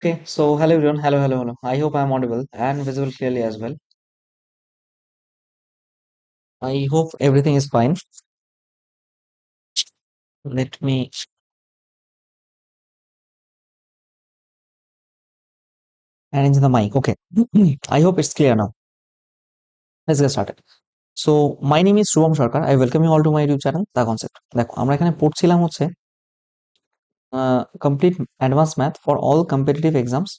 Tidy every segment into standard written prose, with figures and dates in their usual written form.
Okay, so hello everyone. Hello. I hope I am audible and visible clearly as well. I hope everything is fine. Let me arrange the mic. Okay. I hope it's clear now. Let's get started. So, my name is Shubham Sarkar. I welcome you all to my YouTube channel, The Concept. দেখো আমরা এখানে পড়ছিলাম হচ্ছে complete advance math for all competitive exams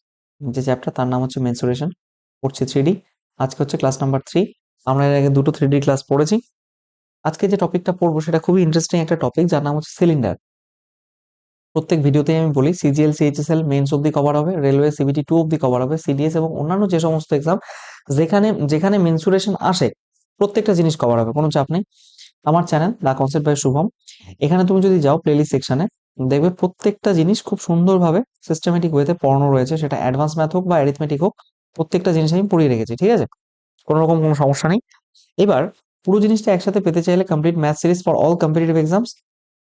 যে chapter তার নাম হচ্ছে menstruation পড়ছি 3D। আজকে হচ্ছে ক্লাস নাম্বার 3। আমরা এর আগে দুটো 3D ক্লাস পড়েছি। আজকে যে টপিকটা পড়বো সেটা খুবই ইন্টারেস্টিং একটা টপিক যার নাম হচ্ছে সিলিন্ডার। প্রত্যেক ভিডিওতে আমি বলি সিজিএল সিএইচএসএল মেন্স অব্দি কভার হবে, রেলওয়ে সিবিটি 2 অব্দি কভার হবে, সিডিএস এবং অন্যান্য যে সমস্ত এক্সাম যেখানে যেখানে মেন্সুরেশন আসে প্রত্যেকটা জিনিস কভার হবে, কোনো চাপ নেই। আমার channel the concept by Shubham, এখানে তুমি যদি যাও প্লেলিস্ট সেকশনে দেখবে প্রত্যেকটা জিনিস খুব সুন্দরভাবে সিস্টেমেটিক ওয়েতে পড়ানো রয়েছে, সেটা অ্যাডভান্স ম্যাথ হোক বা অ্যারিথমেটিক হোক, প্রত্যেকটা জিনিস আমি পড়িয়ে রেখেছি। ঠিক আছে, কোনো রকম কোনো সমস্যা নেই। এবার পুরো জিনিসটা একসাথে পেতে চাইলে complete math series for all competitive exams,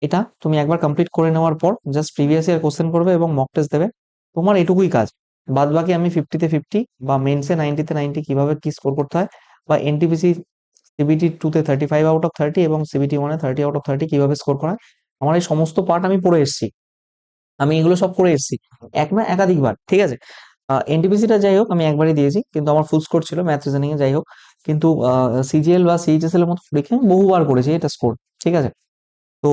এটা তুমি একবার কমপ্লিট করে নেওয়ার পর জাস্ট প্রিভিয়াস ইয়ার কোশ্চেন করবে এবং মক টেস্ট দেবে। তোমার এটুকুই কাজ। বাদ বাকি আমি 50-50 বা মেন্সে 90-90 কিভাবে কি স্কোর করতে হয়, বা এনটিপিসি সিবিটি 2 তে 35 আউট অফ 30 এবং সিবিটি 1-এ 30 আউট অফ 30 কিভাবে স্কোর করা হয়, আমার এই সমস্ত পার্ট আমি পড়ে এসেছি। আমি এগুলো সব করে এসেছি, এক না একাধিকবার। ঠিক আছে, এনটিপিসিটা যাই হোক আমি একবারই দিয়েছি, কিন্তু আমার ফুল স্কোর ছিল ম্যাথ রিজনিং এ, যাই হোক। কিন্তু সিজিএল বা সিএইচএসএল এর মতো পরীক্ষায় আমি বহুবার করেছি এটা স্কোর। ঠিক আছে, তো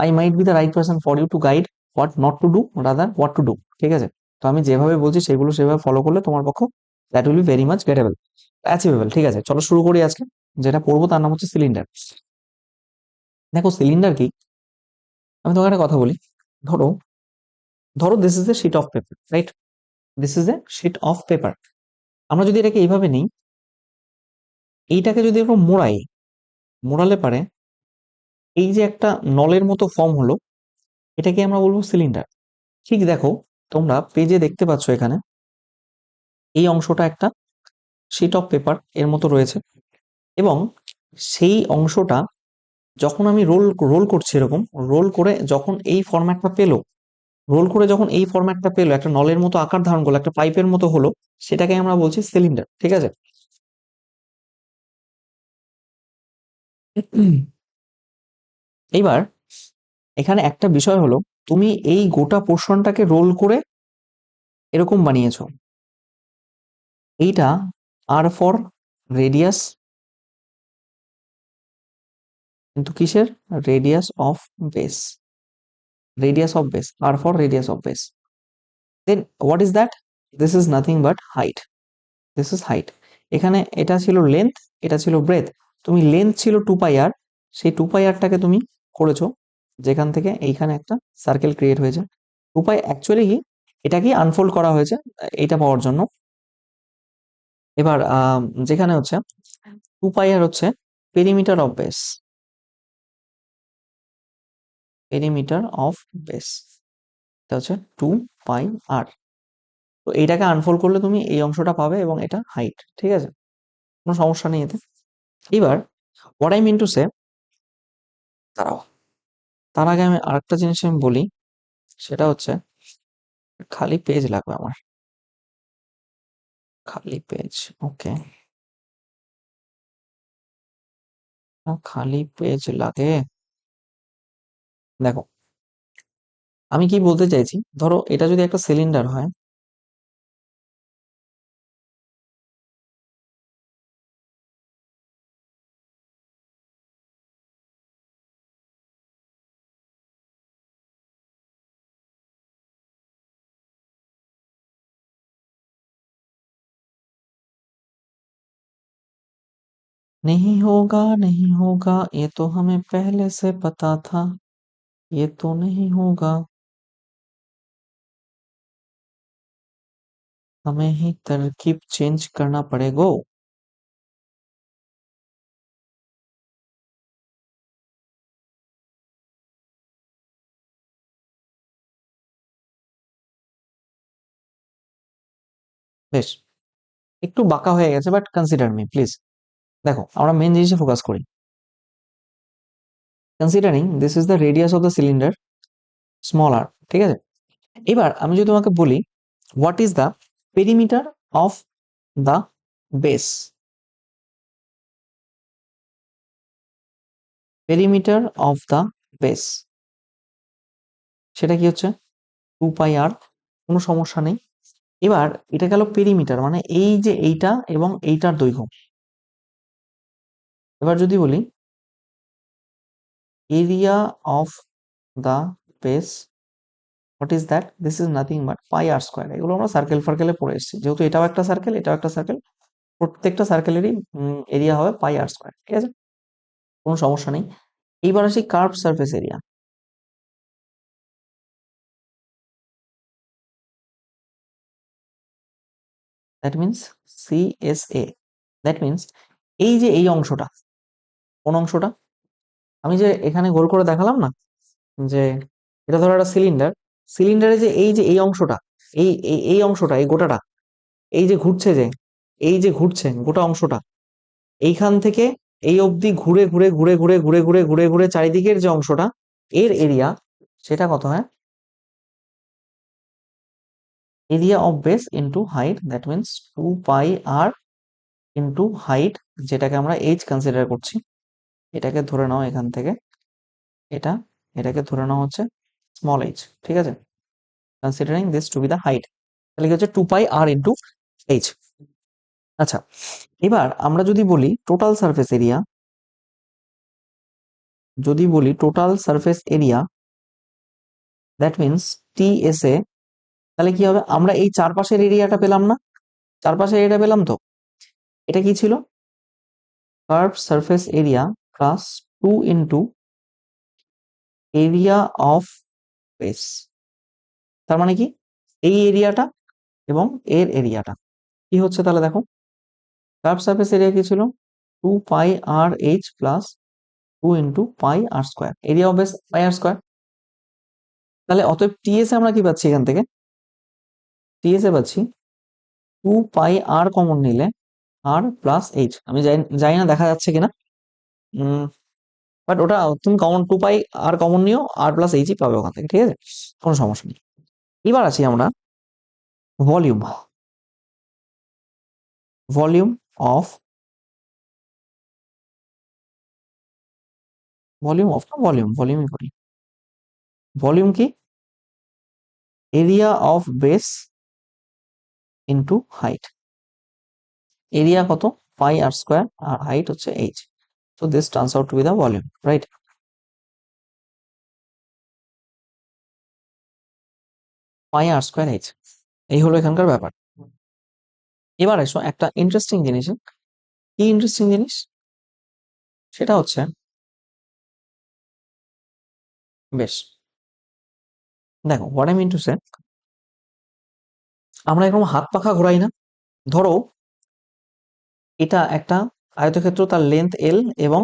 I might be the right person for you to guide what not to do rather what to do. ঠিক আছে, তো আমি যেভাবে বলছি সেগুলো সেভাবে ফলো করলে তোমার পক্ষে that will be very much gettable, achievable. ঠিক আছে, চলো শুরু করি। আজকে যেটা পড়বো তার নাম হচ্ছে সিলিন্ডার। দেখো সিলিন্ডার কি, আমি তোমাকে একটা কথা বলি। ধরো ধরো this is a sheet of paper, right? This is a sheet of paper. আমরা যদি এটাকে এইভাবে নিই, এইটাকে যদি একটু মোড়াই, মোড়ালে পারে এই যে একটা নলের মতো ফর্ম হলো, এটাকে আমরা বলবো সিলিন্ডার। ঠিক দেখো, তোমরা পেজে দেখতে পাচ্ছ এখানে এই অংশটা একটা শিট অফ পেপার এর মতো রয়েছে, এবং সেই অংশটা যখন আমি রোল রোল করছি, এরকম রোল করে যখন এই ফরম্যাটটা পেলো, রোল করে যখন এই ফরম্যাটটা পেলো, একটা নলের মতো আকার ধারণ করলো, একটা পাইপের মতো হলো, সেটাকে আমরা বলছি সিলিন্ডার। ঠিক আছে, এইবার এখানে একটা বিষয় হলো, তুমি এই গোটা পোর্শনটাকে রোল করে এরকম বানিয়েছো। এইটা আর ফর রেডিয়াস, কিন্তু কিসের? Radius of base, radius of base, আর for radius of base. Then what is that? This is nothing but height. This is height. এখানে এটা ছিল লেন্থ, এটা ছিল ব্রেথ। তুমি লেন্থ ছিল 2 পাই আর, সেই 2 পাই আরটাকে তুমি করেছো যেখান থেকে এইখানে একটা সার্কেল ক্রিয়েট হয়েছে। 2 পাই অ্যাকচুয়ালি কি, এটাকে আনফোল্ড করা হয়েছে এটা পাওয়ার জন্য। এবার যেখানে হচ্ছে 2 পাই আর হচ্ছে perimeter of base, perimeter of base, এটা হচ্ছে 2 পাই আর। তো এইটাকে আনফোল্ড করলে তুমি এই অংশটা পাবে এবং এটা হাইট। ঠিক আছে, কোনো সমস্যা নেই এতে। এবার what I mean to say, দাঁড়াও, তার আগে আমি আরেকটা জিনিস আমি বলি, সেটা হচ্ছে খালি পেজ লাগবে আমার, খালি পেজ। ওকে, খালি পেজ লাগে। দেখো আমি কি বলতে চাইছি, ধরো এটা যদি একটা সিলিন্ডার হয়, नहीं होगा ये तो हमें पहले से पता था, ये तो नहीं होगा, हमें ही तरकीब चेंज करना पड़ेगा। বেশ, একটু বাঁকা হয়ে গেছে বাট কনসিডার মি প্লিজ। দেখো আমরা মেন জিনিসে ফোকাস করি। Considering this is the radius of the cylinder small R, ঠিক আছে, এবার আমি যদি তোমাকে বলি what is the perimeter of the base, perimeter of the base সেটা কি হচ্ছে 2πr, কোনো সমস্যা নেই। এবার এটা গেল পেরিমিটার, মানে এই যে এইটা এবং এইটার দৈর্ঘ্য। এবার যদি বলি area of the base, what is that, this is nothing but πr²। এগুলো আমরা সার্কেল ফার্কেলে পড়ে এসেছি, যেহেতু এটাও একটা সার্কেল এটাও একটা সার্কেল, প্রত্যেকটা সার্কেলেরই এরিয়া হবে πr², ঠিক আছে, কোনো সমস্যা নেই। এইবার আসি curve surface area. That means CSA, that means এই যে এই অংশটা, কোন অংশটা, আমি যে এখানে গোল করে দেখালাম না, যে এটা ধরো একটা সিলিন্ডার, সিলিন্ডারে যে এই অংশটা, এই এই এই অংশটা, এই গোটাটা, এই যে ঘুরছে, যে এই যে ঘুরছে গোটা অংশটা, এইখান থেকে এই অবধি ঘুরে ঘুরে ঘুরে ঘুরে ঘুরে ঘুরে ঘুরে ঘুরে চারিদিকের যে অংশটা, এর এরিয়া, সেটা কত হয়, area of base into height, that means 2πr into height, যেটাকে আমরা এইচ কনসিডার করছি। এটাকে ধরে নাও এখান থেকে, এটা এটাকে ধরে নাও হচ্ছে স্মল এইচ, ঠিক আছে, considering this to be the height, তাহলে কি হচ্ছে 2πr ইন্টু এইচ। আচ্ছা, এবার আমরা যদি বলি টোটাল সারফেস এরিয়া, যদি বলি total surface area, that means TSA, তাহলে কি হবে, আমরা এই চারপাশের এরিয়াটা পেলাম না, চারপাশের এরিয়াটা পেলাম তো, এটা কি ছিল, curve surface area plus 2 into area of base, তার মানে কি এই এরিয়াটা এবং এর এরিয়াটা কি হচ্ছে, তাহলে দেখো কার্ভ সারফেস এরিয়া কি ছিল 2πrh plus 2 into πr², area of base πr²। তাহলে অতএব TSA আমরা কি পাচ্ছি, এখান থেকে TSA পাচ্ছি 2πr কমন নিলে r প্লাস এইচ, আমি জানি না দেখা যাচ্ছে কিনা, বাট ওটা তুমি কমন 2πr কমন নিও, r প্লাস এইচই পাবে ওখান থেকে, ঠিক আছে, কোনো সমস্যা নেই। এবার আছি আমরা volume, volume of, volume of না ভলিউম, ভলিউমই করি, ভলিউম কি, area of base into height, area কত πr², আর হাইট হচ্ছে H, so this turns out to be the volume, right? πr²h, এই হলো এখানকার ব্যাপার। এবার এসো একটা ইন্টারেস্টিং জিনিস, কি ইন্টারেস্টিং জিনিস, সেটা হচ্ছে বেশ, দেখো what I mean to say, আমরা এরকম হাত পাখা ঘোরাই না, ধরো এটা একটা আয়তক্ষেত্র, তার লেন্থ L এবং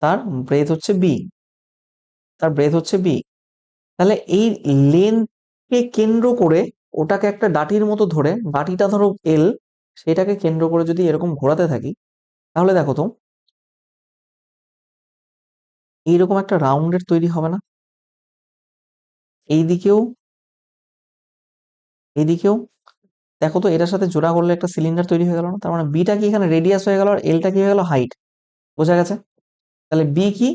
তার ব্রেথ হচ্ছে B, তার ব্রেথ হচ্ছে B, তাহলে এই লেন্থকে কেন্দ্র করে ওটাকে একটা ডাটির মতো ধরে, ডাটিটা ধরো L, সেটাকে কেন্দ্র করে যদি এরকম ঘোরাতে থাকি, তাহলে দেখো তো এইরকম একটা রাউন্ডের তৈরি হবে না, এইদিকেও এইদিকেও, দেখো তো এটার সাথে জোড়া করলে একটা সিলিন্ডার তৈরি হয়ে গেল না, তার মানে বিটা কি এখানে রেডিয়াস হয়ে গেল আর এলটা কি হয়ে গেল হাইট, বোঝা গেছে, তাহলে বি কি,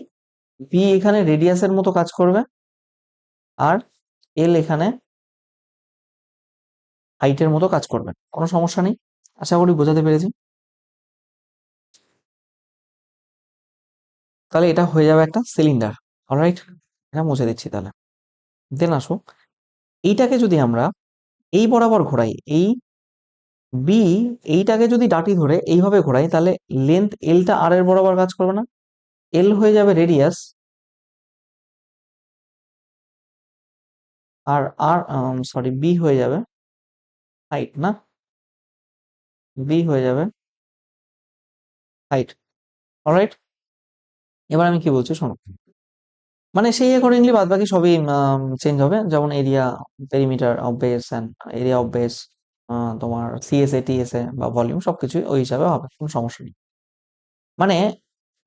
বি এখানে রেডিয়াসের মতো কাজ করবে, আর এল এখানে হাইটের মতো কাজ করবে, কোনো সমস্যা নেই, আশা করি বোঝাতে পেরেছি। তাহলে এটা হয়ে যাবে একটা সিলিন্ডার, অলরাইট, এটা মুছে দিচ্ছি তাহলে। দেন আসো, এইটাকে যদি আমরা এই বরাবর ঘোরাই, এই বি, এইটাকে যদি ডাটি ধরে এইভাবে ঘোরাই, তাহলে লেন্থ এলটা আর এর বরাবর কাজ করবে না, এল হয়ে যাবে রেডিয়াস, আর আর সরি বি হয়ে যাবে হাইট, না বি হয়ে যাবে হাইট, অলরাইট। এবার আমি কি বলছি শোনো, মানে সেই অ্যাকর্ডিংলি বাদ বাকি সবই চেঞ্জ হবে, যেমন area, perimeter of base and area of base, তোমার CSA TSA বা ভলিউম সবকিছুই ওই হিসাবে হবে, কোনো সমস্যা নেই। মানে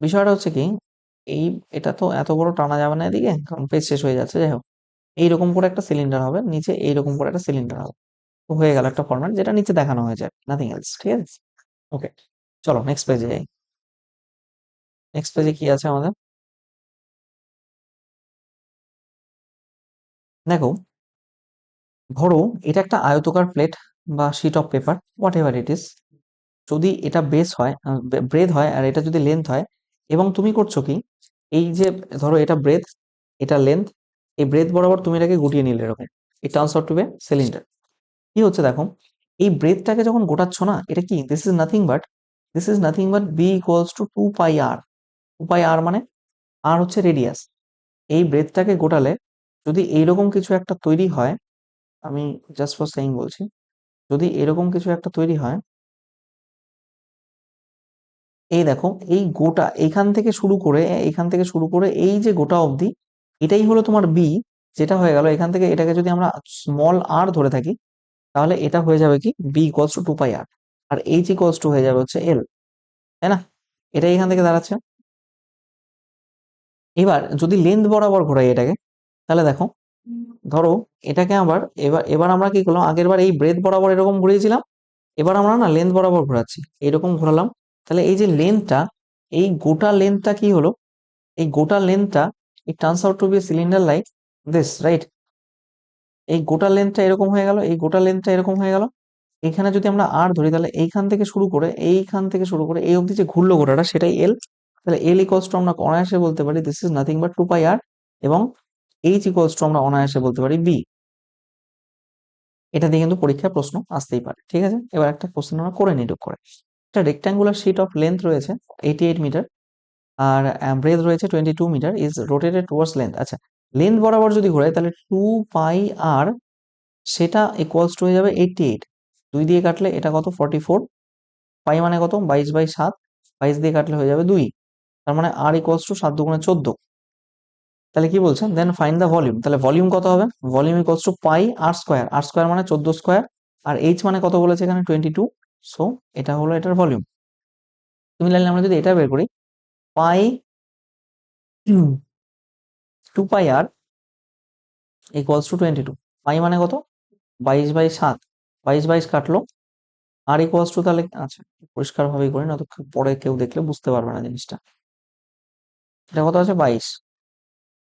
বিষয়টা হচ্ছে কি, এই এটা তো এত বড় টানা যাবে না এদিকে, কারণ পেজ শেষ হয়ে যাচ্ছে, যাই হোক, এইরকম করে একটা সিলিন্ডার হবে, নিচে এইরকম করে একটা সিলিন্ডার হবে। তো হয়ে গেল একটা ফরম্যাট, যেটা নিচে দেখানো হয়ে যায়, নাথিং এলস। ঠিক আছে, ওকে, চলো নেক্সট পেজে যাই। নেক্সট পেজে কি আছে আমাদের, দেখো, ধরো এটা একটা আয়তকার প্লেট বা sheet of paper, whatever it is. যদি এটা বেস হয়, ব্রেথ হয়, আর এটা যদি লেন্থ হয়, এবং তুমি করছো কি, এই যে ধরো এটা ব্রেথ, এটা লেন্থ, এই ব্রেথ বরাবর তুমি এটাকে গুটিয়ে নিলে এরকম, it turns out to be cylinder. কি হচ্ছে দেখো, এই ব্রেথটাকে যখন গোটাচ্ছ না, এটা কি, this is nothing but B equals to 2 pi R. 2 pi R মানে, আর হচ্ছে রেডিয়াস। এই ব্রেথটাকে গোটালে যদি এইরকম কিছু একটা তৈরি হয়, আমি জাস্ট ফর সেইং বলছি, যদি এরকম কিছু একটা তৈরি হয়, এই দেখো, এই গোটা এখান থেকে শুরু করে এই যে গোটা অবধি, এটাই হলো তোমার বি। যেটা হয়ে গেল এখান থেকে, এটাকে যদি আমরা স্মল আর ধরে থাকি, তাহলে এটা হয়ে যাবে কি, B equals to 2 pi R, আর এইচ ইকুয়ালস টু হয়ে যাবে হচ্ছে এল, তাই না? এটাই এখান থেকে দাঁড়াচ্ছে। এবার যদি লেন্থ বরাবর ঘোরাই এটাকে, তাহলে দেখো, ধরো এটাকে আবার, এবার এবার আমরা কি করলাম, আগের বার এই ব্রেথ বরাবর এরকম ঘুরিয়েছিলাম, এবার আমরা না লেন্থ বরাবর ঘোরাচ্ছি, এরকম ঘোরালাম। তাহলে এই যে লেন্থটা, এই গোটা লেন্থটা কি হলো, এই গোটা লেন্থটা, it turns out to be cylinder like this, right? এই গোটা লেন্থটা এরকম হয়ে গেল, এই গোটা লেন্থটা এরকম হয়ে গেল। এখানে যদি আমরা আর ধরি, তাহলে এইখান থেকে শুরু করে এই অবধি যে ঘুরলো গোটাটা, সেটাই এল। তাহলে এল ইকুয়ালস টু আমরা অনায়াসে বলতে পারি this is nothing but 2 pi আর, এবং এইচ ইকুয়ালস টু আমরা অনায়াসে বলতে পারি বি। এটা দিয়ে কিন্তু পরীক্ষায় প্রশ্ন আসতেই পারে। ঠিক আছে, এবার একটা কোশ্চেন আমরা করে নিই টুক করে। একটা রেক্ট্যাঙ্গুলার শিট অফ লেন্থ রয়েছে 88 মিটার, আর ব্রেথ রয়েছে 22 মিটার, ইজ রোটেটেড টুয়ার্ডস লেন্থ। আচ্ছা, লেন্থ বরাবর যদি ঘোরায়, তাহলে 2 পাই আর, সেটা ইকুয়ালস টু হয়ে যাবে 88। 2 দিয়ে কাটলে এটা কত, 44। পাই মানে কত, 22/7। 22 দিয়ে কাটলে হয়ে যাবে 2। তার মানে আর ইকুয়ালস টু 7×2 = 14। তাহলে কি বলছেন, দেন ফাইন্ড দ্য ভলিউম। তাহলে ভলিউম কত হবে, volume equals to pi R square. R square মানে 14 স্কোয়ার, আর এইচ মানে কত বলেছে এখানে, 22। সো এটা হলো এটার ভলিউম। সিমিলারলি আমরা যদি এটা বের করি, পাই 2 পাই আর ইকুয়ালস টু 22। পাই মানে কত, 22/7। 22 কাটলো, আর ইকুয়ালস টু, তাহলে আচ্ছা পরিষ্কার ভাবেই করি না তো, পরে কেউ দেখলে বুঝতে পারবে না জিনিসটা। এটা কত আছে, 22।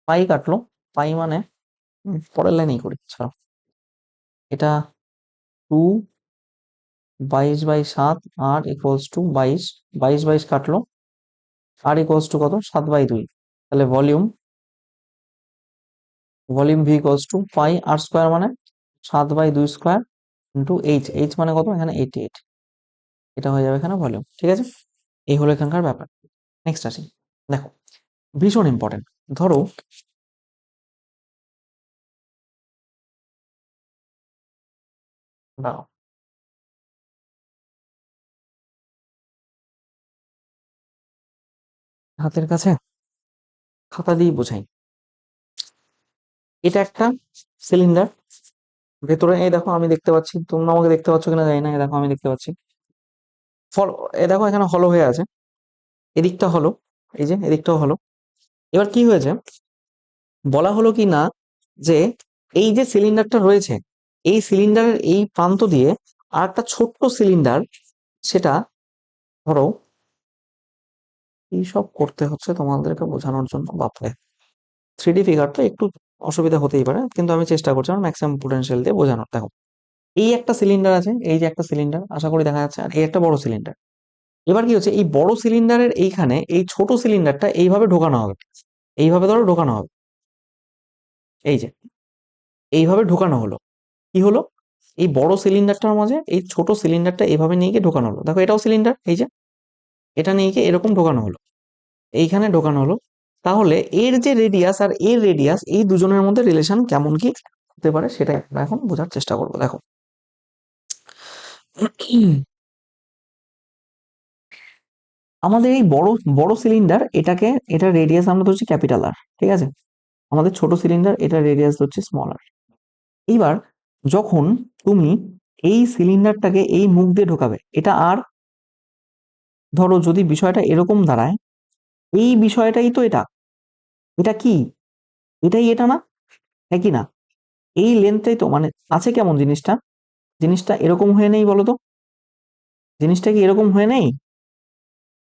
পাই কাটলো, পাই মানে, পরের লাইনেই করি, ছাড়ো। এটা 2 22/7, আর ইকুয়ালস টু 22। 22 কাটলো, আর ইকুয়ালস টু কত, 7/2। তাহলে volume, V equals to pi R square মানে 7/2 স্কোয়ার ইন্টু এইচ। এইচ মানে কত, এখানে 88। এটা হয়ে যাবে এখানে ভলিউম। ঠিক আছে, এই হলো এখানকার ব্যাপার। নেক্সট আসি, দেখো, ভীষণ ইম্পর্টেন্ট। ধরো, দাঁড়াও, হাতের কাছে খাতা দিয়ে বোঝাই। এটা একটা সিলিন্ডার, ভেতরে এই দেখো আমি দেখতে পাচ্ছি, তোমরা আমাকে দেখতে পাচ্ছ কিনা জানি না, এই দেখো আমি দেখতে পাচ্ছি। ফল, এই দেখো এখানে হলো হয়ে আছে, এদিকটা হলো, এই যে এদিকটাও হলো। এবার কি হয়েছে, বলা হলো কি না, যে এই যে সিলিন্ডারটা রয়েছে, এই সিলিন্ডারের এই প্রান্ত দিয়ে আর একটা ছোট্ট সিলিন্ডার, সেটা ধরো, এইসব করতে হচ্ছে তোমাদেরকে বোঝানোর জন্য, বাপরে, 3D ফিগার তো একটু অসুবিধা হতেই পারে, কিন্তু আমি চেষ্টা করছি আমার ম্যাক্সিমাম পোটেনশিয়াল দিয়ে বোঝানোর। দেখো, এই একটা সিলিন্ডার আছে, এই যে একটা সিলিন্ডার আশা করি দেখা যাচ্ছে, আর এই একটা বড় সিলিন্ডার। এবার কি হচ্ছে, এই বড় সিলিন্ডারের এইখানে এই ছোট সিলিন্ডারটা এইভাবে ঢোকানো হবে, এইভাবে ধরো ঢোকানো হবে, এই যে এইভাবে ঢোকানো হলো। কি হলো, এই বড় সিলিন্ডারটার মাঝে এই ছোট সিলিন্ডারটা এভাবে নিয়ে গিয়ে ঢোকানো হলো। দেখো এটাও সিলিন্ডার, এই যে এটা নিয়ে গিয়ে এরকম ঢোকানো হলো, এইখানে ঢোকানো হলো। তাহলে এর যে রেডিয়াস আর এর রেডিয়াস, এই দুজনের মধ্যে রিলেশন কেমন কি হতে পারে, সেটা আমরা এখন বোঝার চেষ্টা করবো। দেখো, আমাদের এই বড় বড় সিলিন্ডার, এটার রেডিয়াস আমরা ধরছি ক্যাপিটাল আর, ঠিক আছে? আমাদের ছোট সিলিন্ডার, এটার রেডিয়াস ধরছি স্মল আর। এইবার যখন তুমি এই সিলিন্ডারটাকে এই মুখ দিয়ে ঢোকাবে, এটা আর, ধরো যদি বিষয়টা এরকম দাঁড়ায়, এই বিষয়টাই তো এটা, এটা কি, এটাই এটা না, একই না? এই লেন্থটাই তো মানে আছে কেমন জিনিসটা, জিনিসটা এরকম হয়ে নেই বলো তো, জিনিসটা কি এরকম হয়ে নেই,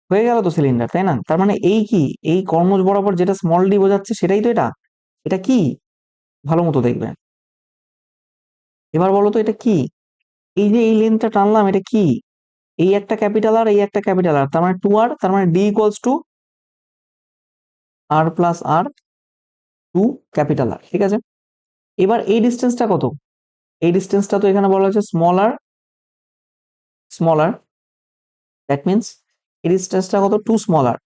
হয়ে গেল তো সিলিন্ডার, তাই না? তার মানে এই কি, এই কর্ণজ বরাবর যেটা স্মল ডি বোঝাচ্ছে সেটাই তো এটা, এটা কি, ভালো মতো দেখবে। এবার বলো তো এটা কি, এই যে এই লেন্থটা টানলাম এটা কি, এই একটা ক্যাপিটাল আর এই একটা ক্যাপিটাল আর, তার মানে 2r, তার মানে D equals to r plus r 2 capital r, ঠিক আছে। এবার এই ডিস্টেন্সটা কত, এই ডিস্টেন্সটা তো এখানে বলা হচ্ছে small r, small r, that means এই ডিস্টেন্সটা কত, 2 স্মল আর।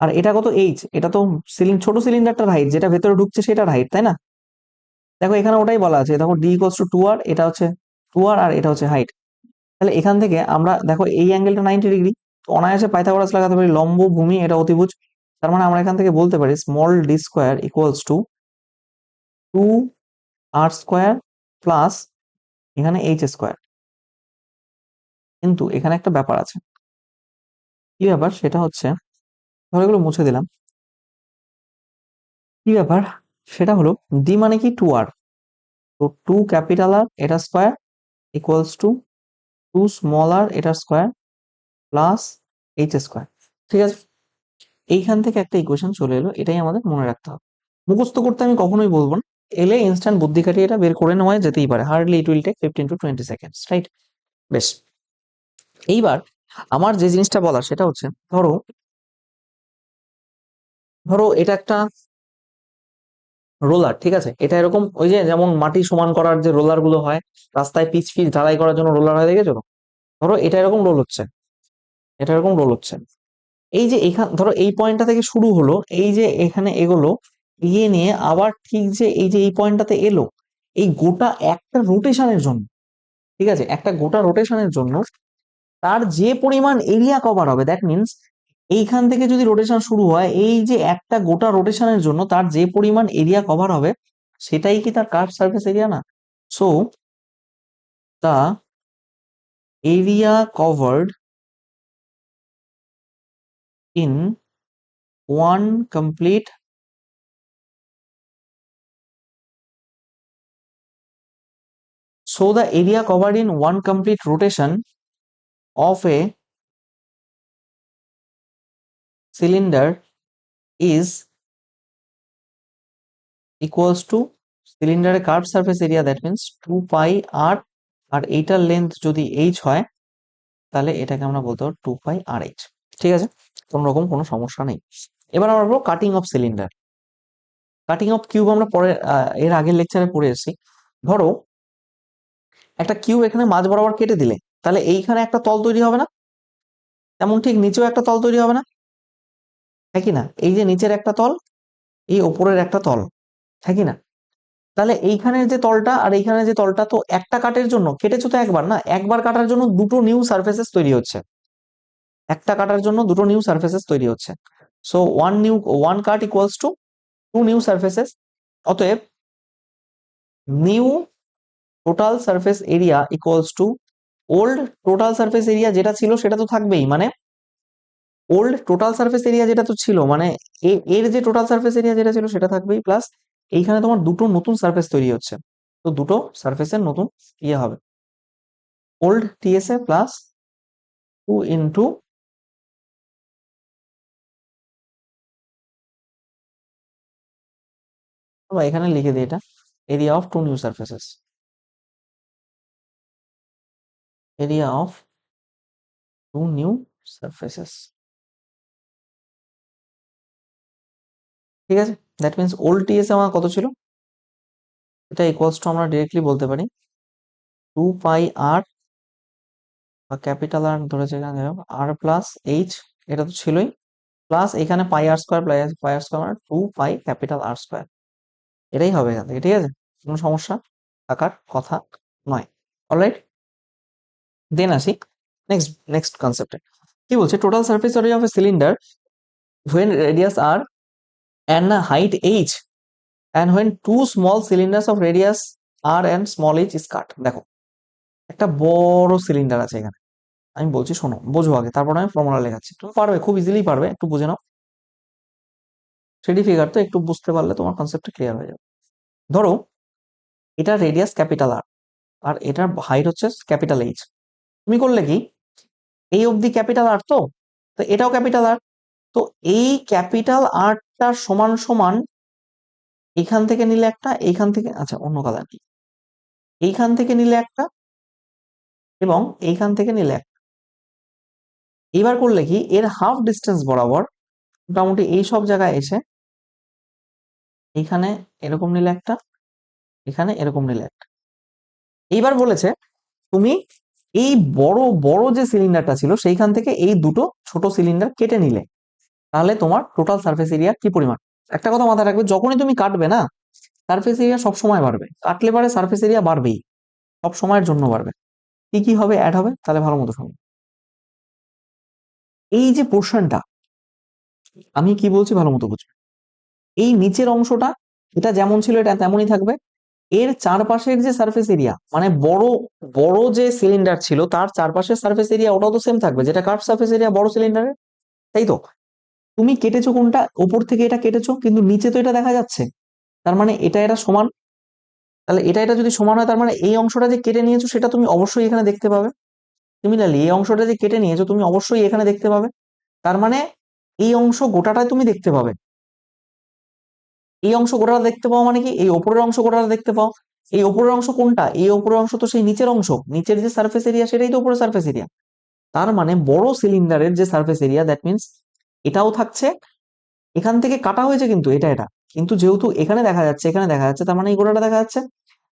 আর এটা কত, এইচ, এটা তো ছোট সিলিন্ডারটার হাইট, যেটা ভেতরে ঢুকছে সেটার হাইট, তাই না? দেখো এখানে ওটাই বলা আছে, দেখো ডি ইকুয়ালস টু 2r, এটা হচ্ছে 2r আর এটা হচ্ছে হাইট। তাহলে এখান থেকে আমরা দেখো এই অ্যাঙ্গেলটা 90 ডিগ্রি, অনায়াসে পাইথাগোরাস লাগাতে পারি, লম্ব ভূমি এটা অতিভুজ। তার মানে আমরা এখান থেকে বলতে পারি small D square equals to 2r square plus এখানে এইচ স্কোয়ার। কিন্তু এখানে একটা ব্যাপার আছে, কি ব্যাপার সেটা হচ্ছে, ধরো এগুলো মুছে দিলাম, কি ব্যাপার সেটা হলো ডি মানে কি 2r, তো 2 ক্যাপিটাল আর এটা স্কোয়ার ইকুয়ালস টু 2 স্মল আর এটা স্কোয়ার প্লাস এইচ স্কোয়ার, ঠিক আছে। এইখান থেকে একটা ইকুয়েশন চলে এলো, এটাই আমাদের মনে রাখতে হবে। মুখস্থ করতে আমি কখনোই বলবো না, এলে ইনস্ট্যান্ট বুদ্ধি খাটিয়ে এটা বের করে নেওয়া যেতেই পারে, hardly it will take 15 to 20 seconds, right? বেশ, এইবার আমার যে জিনিসটা বলার সেটা হচ্ছে, ধরো ধরো এটা একটা রোলার, ঠিক আছে, এটা এরকম ওই যে যেমন মাটি সমান করার যে রোলার গুলো হয়, রাস্তায় পিচ পিচ ঢালাই করার জন্য রোলার হয়, দেখেছো তো? ধরো এটা এরকম রোল হচ্ছে, এটা এরকম রোল হচ্ছে, এই যে এখান ধরো এই পয়েন্টটা থেকে শুরু হলো, এই যে এখানে এগোলো, এগিয়ে নিয়ে আবার ঠিক যে এই যে এই পয়েন্টটাতে এলো, এই গোটা একটা রোটেশনের জন্য, ঠিক আছে, একটা গোটা রোটেশনের জন্য তার যে পরিমাণ এরিয়া কভার হবে, দ্যাট মিনস এইখান থেকে যদি রোটেশন শুরু হয়, এই যে একটা গোটা রোটেশনের জন্য তার যে পরিমাণ এরিয়া কভার হবে, সেটাই কি তার কার্ভ সারফেস এরিয়া না? So the area covered in one complete, so the area covered in one complete rotation of a cylinder is equals to সিলিন্ডারের curve surface area, that means 2 pi R, আর এইটার length যদি H হয় তাহলে এটাকে আমরা বলতে পারবো 2 পাই আর H, ঠিক আছে, কোন রকম কোনো সমস্যা নেই। এবার আমরা বলবো cutting of cylinder, cutting of cube আমরা পরে এর আগের লেকচারে পড়ে এসেছি। ধরো একটা কিউব এখানে মাঝ বরাবর কেটে দিলে, তাহলে এইখানে একটা তল তৈরি হবে না, তেমন ঠিক নিচেও একটা তল তৈরি হবে না, হ্যাঁ কি না? এই যে নিচের একটা তল, এই ওপরের একটা তল, হ্যাঁ কি না? তাহলে এইখানের যে তলটা আর এইখানের যে তলটা, তো একটা কাটের জন্য কেটেছো তো একবার, না একবার কাটার জন্য দুটো নিউ সারফেসেস তৈরি হচ্ছে, একটা কাটার জন্য দুটো নিউ সারফেসেস তৈরি হচ্ছে। So one cut equals to 2 new surfaces. অতএব new total surface area equals to old total surface area যেটা ছিল সেটা তো থাকবেই, মানে ওল্ড টোটাল সারফেস এরিয়া যেটা তো ছিল, মানে এর যে টোটাল সারফেস এরিয়া যেটা ছিল সেটা থাকবেই, প্লাস এইখানে তোমার দুটো নতুন সারফেস তৈরি হচ্ছে, তো দুটো সারফেসের নতুন ইয়ে হবে, ওল্ড টিএসএ প্লাস 2 ইন্টু, বা এখানে লিখে দিই এটা area of 2 new surfaces, area of 2 new surfaces, ঠিক আছে। দ্যাট মিনস ওল্ড টিএসএ আমার কত ছিল, এটা ইকুয়ালস টু আমরা ডিরেক্টলি বলতে পারি 2 পাই আর, বা ক্যাপিটাল আর ধরেছে এখানে আর প্লাস এইচ, এটা তো ছিলই, প্লাস এখানে পাই আর স্কোয়ার, পাই আর স্কোয়ার মানে 2 পাই ক্যাপিটাল আর স্কোয়ার, এটাই হবে এখান থেকে, ঠিক আছে, কোনো সমস্যা থাকার কথা নয়। অলরাইট, দেন আসি নেক্সট কনসেপ্টে। কি বলছে, total surface area of A cylinder when radius r and height h and when two small cylinders of radius r and small h is cut। দেখো একটা বড় সিলিন্ডার আছে এখানে, আমি বলছি শোনো, বোঝো আগে, তারপর আমি ফর্মুলা লেখাচ্ছি, তুমি পারবে, খুব ইজিলি পারবে, একটু বুঝে নাও, থ্রিডি ফিগার তো একটু বুঝতে পারলে তোমার কনসেপ্টটা ক্লিয়ার হয়ে যাবে। ধরো এটা রেডিয়াস ক্যাপিটাল আর, আর এটার হাইট হচ্ছে ক্যাপিটাল এইচ। তুমি করলে কি, এই অবধি ক্যাপিটাল আর, তো তো এটাও ক্যাপিটাল আর, তো এই ক্যাপিটাল আরটার সমান সমান এখান থেকে নিলে একটা, এইখান থেকে, আচ্ছা অন্য কালার কি, এইখান থেকে নিলে একটা এবং এইখান থেকে নিলে একটা। এবার করলে কি, এর হাফ ডিস্টেন্স বরাবর মোটামুটি এই সব জায়গায় এসে এইখানে এরকম নিলে একটা, এখানে এরকম নিলে একটা। এইবার বলেছে তুমি এই বড় বড় যে সিলিন্ডারটা ছিল সেইখান থেকে এই দুটো ছোট সিলিন্ডার কেটে নিলে, তাহলে তোমার টোটাল সারফেস এরিয়া কি পরিমাণ। একটা কথা মাথায় রাখবে, যখনই তুমি কাটবে না, সারফেস এরিয়া সব সময় বাড়বে, কাটলে পারে সারফেস এরিয়া বাড়বেই, সব সময়ের জন্য বাড়বে। কি কি হবে, অ্যাড হবে, তাহলে ভালো মতো শুনুন। এই যে পোর্শনটা, আমি কি বলছি ভালো মতো বুঝবে। এই নিচের অংশটা, এটা যেমন ছিল এটা তেমনই থাকবে। এর চারপাশের যে সারফেস এরিয়া, মানে বড় বড় যে সিলিন্ডার ছিল তার চারপাশের সারফেস এরিয়া, ওটাও তো সেম থাকবে, যেটা কার্ভ সারফেস এরিয়া বড় সিলিন্ডারের, তাই তো। তুমি কেটেছো কোনটা, ওপর থেকে এটা কেটেছো, কিন্তু নিচে তো এটা দেখা যাচ্ছে, তার মানে এটা এটা সমান। তাহলে এটা এটা যদি সমান হয়, তার মানে এই অংশটা যে কেটে নিয়েছো সেটা তুমি অবশ্যই এখানে দেখতে পাবে। সিমিলারলি এই অংশটা যে কেটে নিয়েছো তুমি অবশ্যই এখানে দেখতে পাবে, তার মানে এই অংশ গোটাটাই তুমি দেখতে পাবে। এই অংশ গোটাটা দেখতে পাও মানে কি, এই ওপরের অংশ গোটাটা দেখতে পাও। এই ওপরের অংশ কোনটা, এই ওপরের অংশ তো সেই নিচের অংশ, নিচের যে সারফেস এরিয়া সেটাই তো উপরের সারফেস এরিয়া। তার মানে বড় সিলিন্ডারের যে সারফেস এরিয়া, দ্যাট মিনস এটাও থাকছে। এখান থেকে কাটা হয়েছে কিন্তু এটা এটা, কিন্তু যেহেতু এখানে দেখা যাচ্ছে, এখানে দেখা যাচ্ছে, তার মানে এই গোটাটা দেখা যাচ্ছে।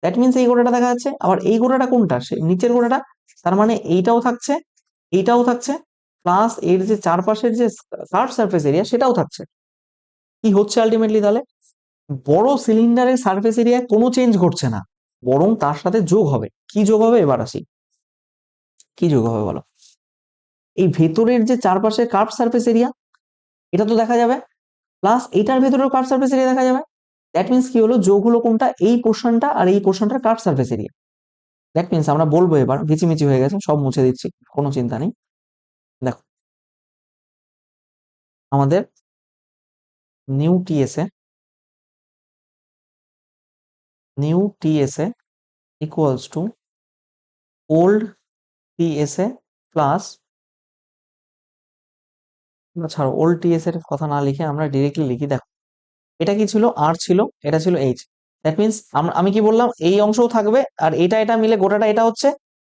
দ্যাট মিনস এই গোটাটা দেখা যাচ্ছে। আবার এই গোটাটা কোনটা, সে নিচের গোটাটা, তার মানে এইটাও থাকছে, এইটাও থাকছে, প্লাস এর যে চারপাশের যে কার্ভ সারফেস এরিয়া সেটাও থাকছে। কি হচ্ছে আলটিমেটলি তাহলে, বড় সিলিন্ডারের সারফেস এরিয়া কোনো চেঞ্জ ঘটছে না, বরং তার সাথে যোগ হবে। কি যোগ হবে, এবার আসি, কি যোগ হবে বলো। এই ভেতরের যে চারপাশের কার্ভ সারফেস এরিয়া, এটা তো দেখা যাবে, প্লাস এটার ভেতরেও কার্ভ সারফেস এরিয়া দেখা যাবে। দ্যাট মিনস কি হলো, যোগ হলো কোনটা, এই পোর্শনটা আর এই পোর্শনটার curve surface area. That means আমরা বলবো, এবার মিচিমিচি হয়ে গেছে, সব মুছে দিচ্ছি, কোনো চিন্তা নেই। দেখো, আমাদের new TSA, new TSA equals to old TSA plus, ছাড়ো ওল্ড টিএস এর কথা না লিখে আমরা ডিরেক্টলি লিখি। দেখো, এটা কি ছিল, আর ছিল, এটা ছিল এইচ। দ্যাট মিনস আমি কি বললাম, এই অংশও থাকবে, আর এটা এটা মিলে গোটাটা এটা হচ্ছে,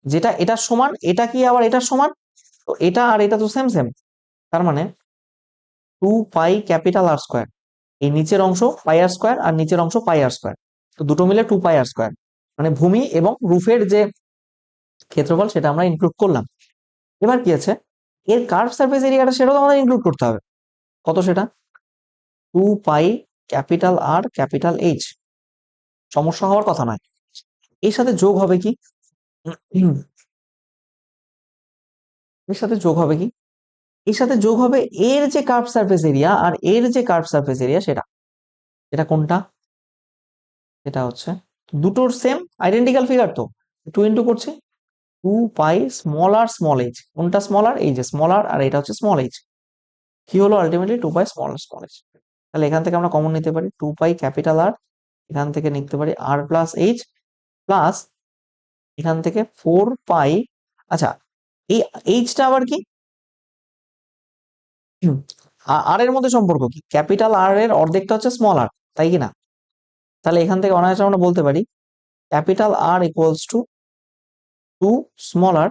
যেটা এটার সমান, এটা কি আবার এটার সমান, তো এটা আর এটা তো সেম সেম। তার মানে 2 পাই ক্যাপিটাল আর স্কোয়ার, এই নিচের অংশ পাই আর স্কোয়ার আর নিচের অংশ পাই আর স্কোয়ার, তো দুটো মিলে 2 পাই আর স্কোয়ার। মানে ভূমি এবং রুফের যে ক্ষেত্রফল সেটা আমরা ইনক্লুড করলাম। এবার কি আছে, এর কার্ভ সারফেস এরিয়াটা সেটাও তো আমাদের ইনক্লুড করতে হবে। কত সেটা, 2 pi capital r capital H, সমস্যা হওয়ার কথা নয়। এর সাথে যোগ হবে কি, হুম, এর সাথে যোগ হবে কি, এর সাথে যোগ হবে এর যে কার্ভ সারফেস এরিয়া আর এর যে কার্ভ সারফেস এরিয়া সেটা, এটা কোনটা, এটা হচ্ছে দুটোর সেম আইডেন্টিক্যাল ফিগার, তো 2 ইন্টু করছি, 2 পাই স্মল আর স্মল এইচ, কোনটা স্মল আর, এই যে স্মল আর এটা হচ্ছে স্মল এইচ। কি হলো আলটিমেটলি, 2 পাই স্মল আর স্মল এইচ। তাহলে এখান থেকে আমরা কমন নিতে পারি 2 পাই ক্যাপিটাল আর, এখান থেকে নিতে পারি আর প্লাস এইচ, প্লাস এখান থেকে 4 পাই, আচ্ছা এই এইচটা আবার কি, আর এর মধ্যে সম্পর্ক কি, ক্যাপিটাল আর এর অর্ধেকটা হচ্ছে স্মল আর, তাই কি না। তাহলে এখান থেকে অনায়াসে আমরা বলতে পারি capital R equals to 2 small R.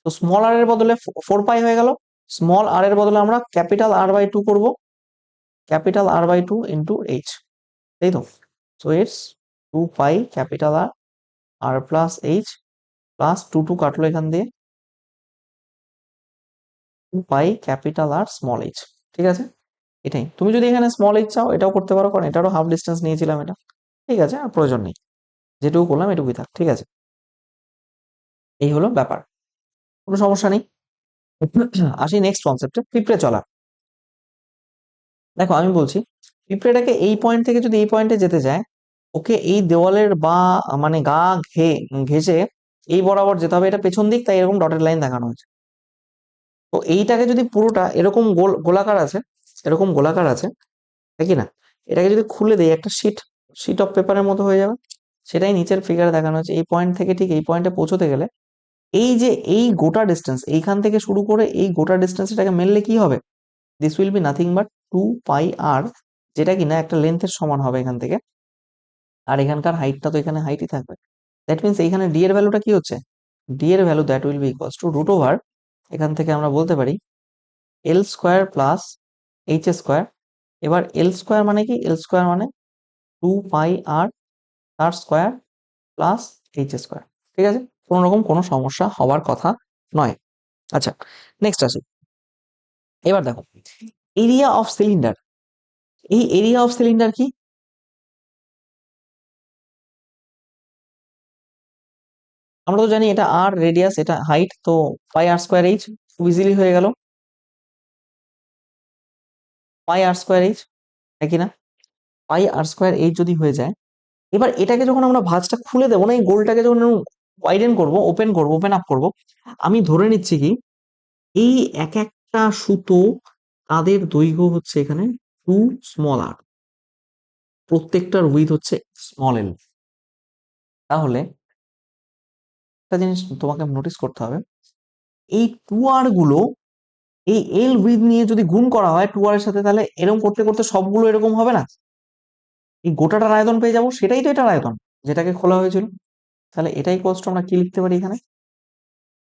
তো স্মল আর এর বদলে 4 পাই হয়ে গেল, স্মল আর এর বদলে আমরা ক্যাপিটাল আর বাই 2 করবো, capital r by 2 into H, তাই তো। So it's 2 pi capital r, r plus H, plus 2 কাটলো এখান দিয়ে, 2 pi capital r small H. ঠিক আছে, এটাই। তুমি যদি এখানে স্মল এইচ চাও এটাও করতে পারো, কারণ এটারও হাফ ডিস্টেন্স নিয়েছিলাম এটা। ঠিক আছে, আর প্রয়োজন নেই, যেটুকু করলাম এটুকুই থাক। ঠিক আছে, এই হলো ব্যাপার, কোনো সমস্যা নেই। আসি নেক্সট কনসেপ্টে, পিঁপড়ে চলা। দেখো আমি বলছি, পিঁপড়েটাকে এই পয়েন্ট থেকে যদি এই পয়েন্টে যেতে যায়, ওকে এই দেওয়ালের বা মানে গা ঘেঁষে এই বরাবর যেতে হবে, এটা পেছন দিক, তাই এরকম ডটেড লাইন দেখানো হয়েছে। তো এইটাকে যদি পুরোটা এরকম গোলাকার আছে, এরকম গোলাকার আছে, তাই কি না, এটাকে যদি খুলে দেই একটা শিট, শিট অফ পেপারের মতো হয়ে যাবে। সেটাই নিচের ফিগারে দেখানো হচ্ছে। এই পয়েন্ট থেকে ঠিক এই পয়েন্টে পৌঁছতে গেলে এই যে এই গোটা ডিস্টেন্স এইখান থেকে শুরু করে এই গোটা ডিস্টেন্স এটাকে মেনলে কি হবে, this will B nothing but 2 pi আর, যেটা কিনা একটা লেন্থের সমান হবে এখান থেকে। আর এখানকার হাইটটা তো এখানে হাইটই থাকবে। দ্যাট মিনস এইখানে ডি এর ভ্যালুটা কি হচ্ছে, ডি এর value that will be equals to root over, এখান থেকে আমরা বলতে পারি L square plus H square. এবার এল স্কোয়ার মানে কি, এল স্কোয়ার মানে 2 পাই আর তার স্কোয়ার প্লাস এইচ স্কোয়ার। ঠিক আছে, কোনো রকম কোনো সমস্যা হওয়ার কথা নয়। আচ্ছা, নেক্সট আসি। এবার দেখো এরিয়া অফ সিলিন্ডার। এই এরিয়া অফ সিলিন্ডার কি, আমরা তো জানি এটা আর রেডিয়াস, এটা হাইট, তো পাই আর স্কোয়ার এইচ খুব ইজিলি হয়ে গেল, পাই আর স্কোয়ার এইচ, তাই কিনা? পাই আর স্কোয়ার এইচ যদি হয়ে যায়, এবার এটাকে যখন আমরা ভাঁজটা খুলে দেবো না, এই গোলটাকে যখন ওয়াইডেন করবো, ওপেন করবো, ওপেন আপ করবো, আমি ধরে নিচ্ছি কি এই এক একটা সুতো তাদের দৈর্ঘ্য হচ্ছে এখানে 2 স্মল আর, প্রত্যেকটার উইথ হচ্ছে স্মল এল। তাহলে একটা জিনিস তোমাকে নোটিস করতে হবে, এই 2 আর গুলো এই এল উইথ নিয়ে যদি গুণ করা হয় 2 আর এর সাথে, তাহলে এরকম করতে করতে সবগুলো এরকম হবে না, এই গোটাটার আয়তন পেয়ে যাবো, সেটাই তো এটার আয়তন যেটাকে খোলা হয়েছিল। তাহলে এটাই কষ্ট আমরা কি লিখতে পারি এখানে,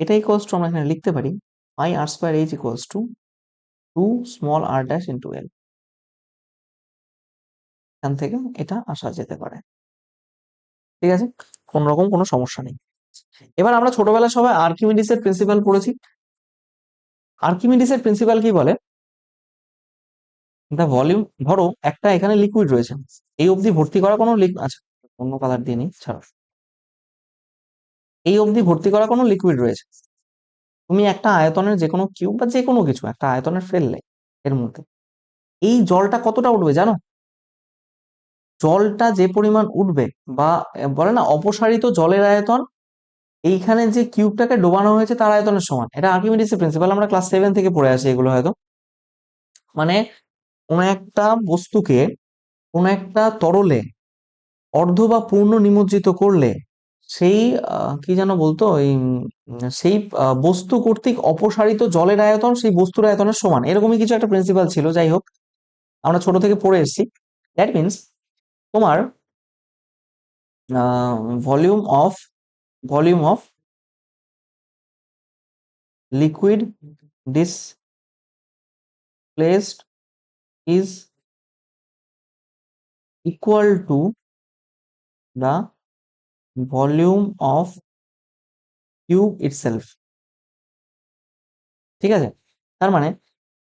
এটাই কষ্ট আমরা এখানে লিখতে পারি pi R square H equals to 2 small R dash into L. এখান থেকে এটা আসা যেতে পারে। ঠিক আছে, কোন রকম কোনো সমস্যা নেই। এবার আমরা ছোটবেলায় সবাই আর্কিমিডিসের প্রিন্সিপাল পড়েছি। আর্কিমিডিসের প্রিন্সিপাল কি বলে, দা ভলিউম, ধরো একটা এখানে লিকুইড রয়েছে, এই অবধি ভর্তি করা কোনো আচ্ছা অন্য কালার দিয়ে নিই, ছাড়ো, এই অবধি ভর্তি করা কোনো লিকুইড রয়েছে, তুমি একটা আয়তনের যে কোনো কিউব বা যে কোনো কিছু একটা আয়তনের ফেললে এর মধ্যে, এই জলটা কতটা উঠবে জানো? জলটা যে পরিমাণ উঠবে, বা বলে না অপসারিত জলের আয়তন এইখানে যে কিউবটাকে ডোবানো হয়েছে তার আয়তনের সমান। এটা আর্কিমিডিসের প্রিন্সিপাল, আমরা ক্লাস 7 থেকে পড়ে আসি এগুলো হয়তো। মানে কোন একটা বস্তুকে কোন একটা তরলে অর্ধ বা পূর্ণ নিমজ্জিত করলে সেই কি যেন বলতো এই সেই বস্তু কর্তৃক অপসারিত জলের আয়তন সেই বস্তুর আয়তনের সমান, এরকমই কিছু একটা প্রিন্সিপাল ছিল। যাই হোক, আমরা ছোট থেকে পড়ে এসেছি। দ্যাট মিনস তোমার volume of volume of liquid displaced is equal to the volume of cube itself. ঠিক আছে, তার মানে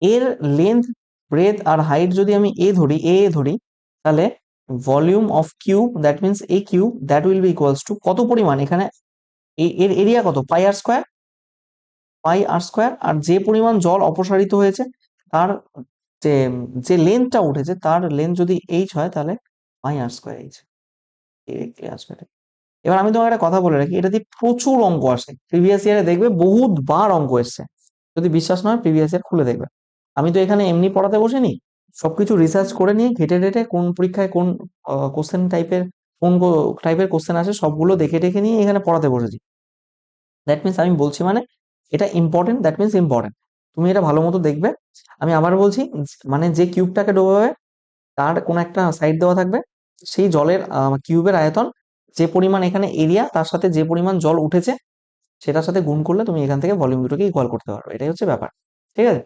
এর লেন্থ, ব্রেথ আর হাইট যদি আমি এ ধরি, তাহলে volume of cube that means a cube that will be equals two কত পরিমাণ, এখানে এর এরিয়া কত, পাই আর স্কোয়ার, আর যে পরিমাণ জল অপসারিত হয়েছে তার যে যে লেন্থটা উঠেছে তার লেন্থ যদি এইচ হয়, তাহলে পাই আর স্কোয়ার এইচ আসবে। এবার আমি তোমাকে একটা কথা বলে রাখি, এটা দিয়ে প্রচুর অঙ্ক আসে, প্রিভিয়াস ইয়ারে দেখবে বহুত বার অঙ্ক এসছে, যদি বিশ্বাস না হয় প্রিভিয়াস ইয়ার খুলে দেখবে। আমি তো এখানে এমনি পড়াতে বসিনি, সবকিছু রিসার্চ করে নিয়ে ঘেটে ঘেটে কোন পরীক্ষায় কোন কোশ্চেন টাইপের, কোন টাইপের কোশ্চেন আসে সবগুলো দেখে দেখে নিয়ে এখানে পড়াতে বসেছি। দ্যাট মিনস আমি বলছি মানে এটা ইম্পর্টেন্ট, দ্যাট মিনস ইম্পর্টেন্ট, তুমি এটা ভালো মতো দেখবে। আমি আবার বলছি, মানে যে কিউবটাকে ডোবাবে তার কোন একটা সাইড দেওয়া থাকবে, সেই জলের কিউবের আয়তন যে পরিমাণ এখানে এরিয়া তার সাথে যে পরিমাণ জল উঠেছে সেটার সাথে গুণ করলে তুমি এখান থেকে ভলিউম দুটোকে ইকুয়াল করতে পারবে, এটাই হচ্ছে ব্যাপার। ঠিক আছে,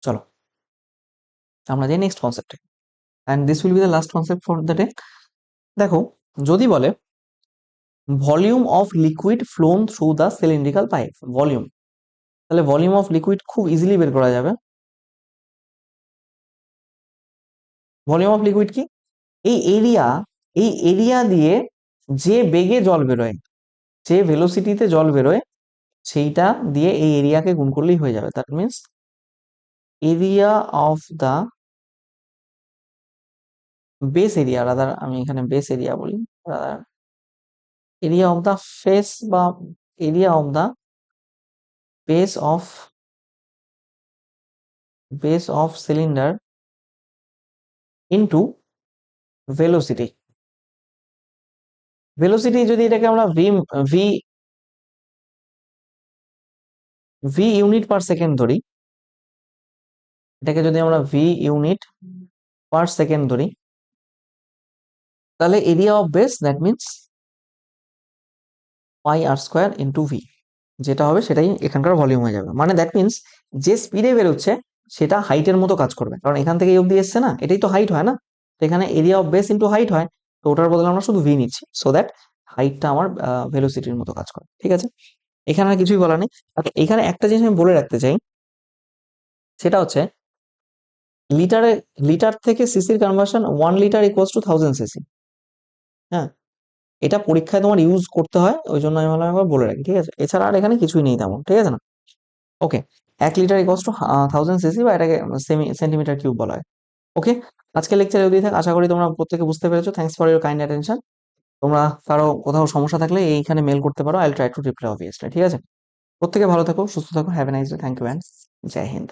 চলো আমরা যাই নেক্সট কনসেপ্টে, and this will be the last concept for the day. দেখো, যদি বলে volume of liquid flown through the cylindrical pipe, volume, তাহলে ভলিউম অফ লিকুইড খুব ইজিলি বের করা যাবে। ভলিউম অফ লিকুইড কি, এই এরিয়া, এই এরিয়া দিয়ে যে বেগে জল বেরোয়, যে ভেলোসিটিতে জল বেরোয় সেইটা দিয়ে এই এরিয়াকে গুণ করলেই হয়ে যাবে। That means area of the base area, rather আমি এখানে বেস এরিয়া বলি, rather area of the face বা area of the base of cylinder into velocity. Velocity যদি এটাকে আমরা V V V unit per second ধরি, এটাকে যদি আমরা ভি ইউনিট পার সেকেন্ড ধরি, তাহলে area of base that means pi R square into V, যেটা হবে সেটাই এখানকার ভলিউম হয়ে যাবে। মানে দ্যাট মিনস যে স্পিডে বেরোচ্ছে সেটা হাইটের মতো কাজ করবে, কারণ এখান থেকে এই অব্দি এসছে না, এটাই তো হাইট হয় না, তো এখানে area of base into height হয়, তো ওটার বদলে আমরা শুধু ভি নিচ্ছি, সো দ্যাট হাইটটা আমার ভেলোসিটির মতো কাজ করে। ঠিক আছে, এখানে আর কিছুই বলা নেই। আচ্ছা, এখানে একটা জিনিস আমি বলে রাখতে চাই, সেটা হচ্ছে লিটারে লিটার থেকে সিসির conversion 1 litre equals to 1000 CC. হ্যাঁ, এটা পরীক্ষায় তোমার ইউজ করতে হয়, ওই জন্য আমি ভাবলাম একবার বলে রাখি। ঠিক আছে, এছাড়া আর এখানে কিছুই নেই তেমন। ঠিক আছে না? ওকে, 1 লিটার ইকুয়ালস টু 1000 সিসি, বা এটাকে সেন্টিমিটার কিউব বলা হয়। ওকে, আজকের লেকচার অবধি থাক। আশা করি তোমরা প্রত্যেকে বুঝতে পেরেছো। Thanks for your kind attention. তোমরা কারো কোথাও সমস্যা থাকলে এইখানে মেল করতে পারো, I will try to reply obviously. ঠিক আছে, প্রত্যেকে ভালো থাকো, সুস্থ থাকো, have a nice day, thank you and Jai Hind.